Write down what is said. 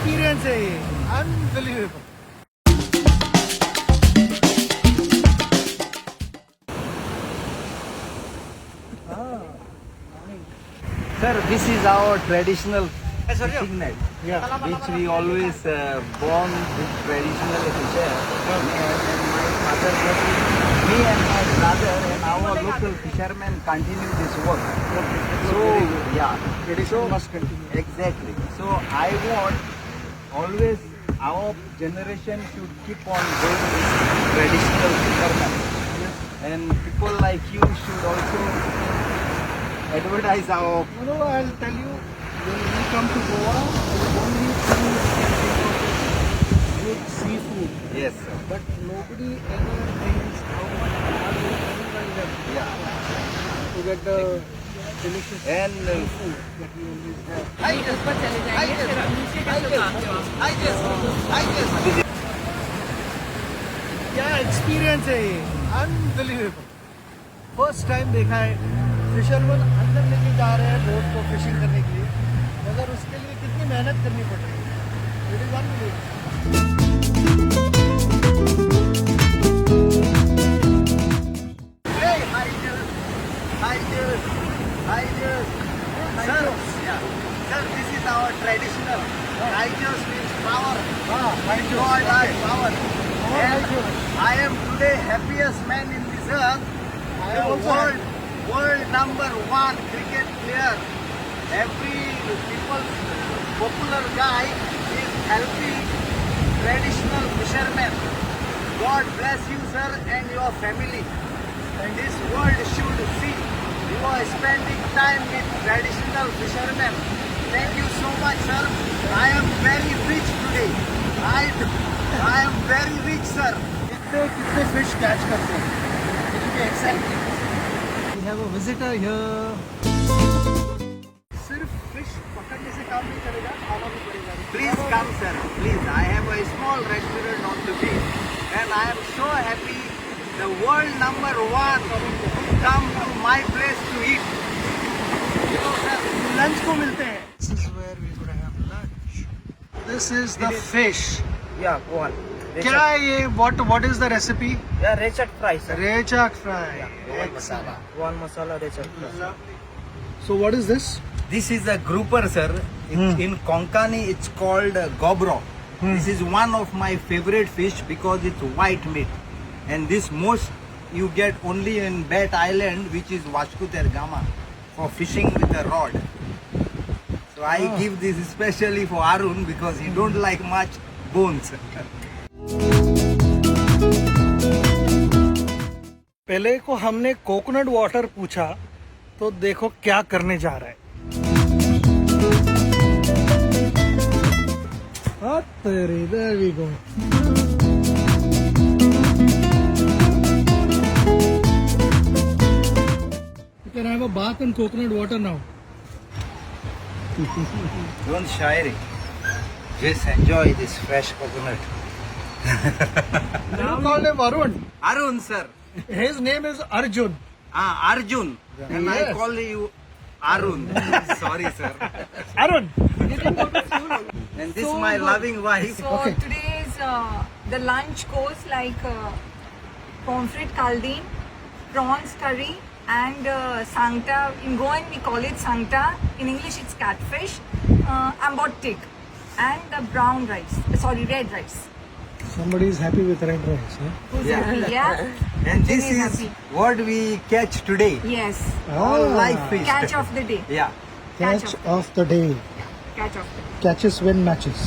Experience है ये, unbelievable. Sir, this is our traditional fishing net, which we always born with traditional fisher. Me and my brother and our local fishermen continue this work. So, yeah, Tradition must continue. exactly. So I want always our generation should keep on doing this traditional fishermen. And people like you should also advertise our. No, I'll tell you, when we come to Goa, we only choose good seafood. Yes, sir. But nobody ever thinks how much hard work anyone does Yeah. to get the delicious And seafood that we always have. ऊपर चले जाएंगे फिर आप नीचे कैसे उतारते हो आप? क्या एक्सपीरियंस है ये, अनबिलीवेबल। फर्स्ट टाइम देखा है फिशरमैन अंदर लेके जा रहे हैं बोट को फिशिंग करने के लिए, मगर उसके लिए कितनी मेहनत करनी पड़ रही है। It is unbelievable. hey, hi Jules. Hi Jules. Hi Jules. Sir, yeah. Sir, this is our traditional. Hi Jules means power. God, power. And I am today happiest man in this earth. I The also world number one cricket player. Every people's popular guy is helping traditional fishermen. God bless you, sir, and your family. And this world should see you are spending time with traditional fishermen. Thank you so much, sir. I am very rich today. I am very rich, sir. कितने fish catch करते हैं। Exactly. We have a visitor here. सिर्फ fish पकड़ने से काम नहीं करेगा, खाना भी पड़ेगा। Please come, sir. Please. I have a small restaurant on the beach, and I am so happy. The world number one come to my place to eat. You know, sir. Lunch को मिलते हैं। This is where we gonna have lunch. This is the fish. Yeah, go on. क्या है ये? What is the recipe? Yeah, Richard fry, sir. Rechak fry. One masala Richard fry. So what is this? This is a grouper, sir. In Konkani, it's called gobro. This is one of my favorite fish because it's white meat. And this most you get only in Bat Island, which is Vasco da Gama, for fishing with a rod. So I give this especially for Arun because he don't like much bones. पहले को हमने coconut water पूछा, तो देखो क्या करने जा रहा है। There we go. You can have a bath in coconut water now. Don't shy it. Just enjoy this fresh coconut. You called him Arun. Arun, sir. His name is Arjun. Arjun. And I Yes. call you Arun. Sorry, sir. Arun. And this is my loving wife. So today's the lunch course like pomfret kaldin, prawns curry, and sangta. In Goan we call it sangta. In English it's catfish, ambottik, and the brown rice. Sorry, red rice. Somebody is happy with red rice. Huh? Who's Yeah. happy? Yeah. And this Very is happy. what we catch today. Yes. All live fish. Catch of the day. Yeah. Catch of the day. Catch of the day. Catches when matches.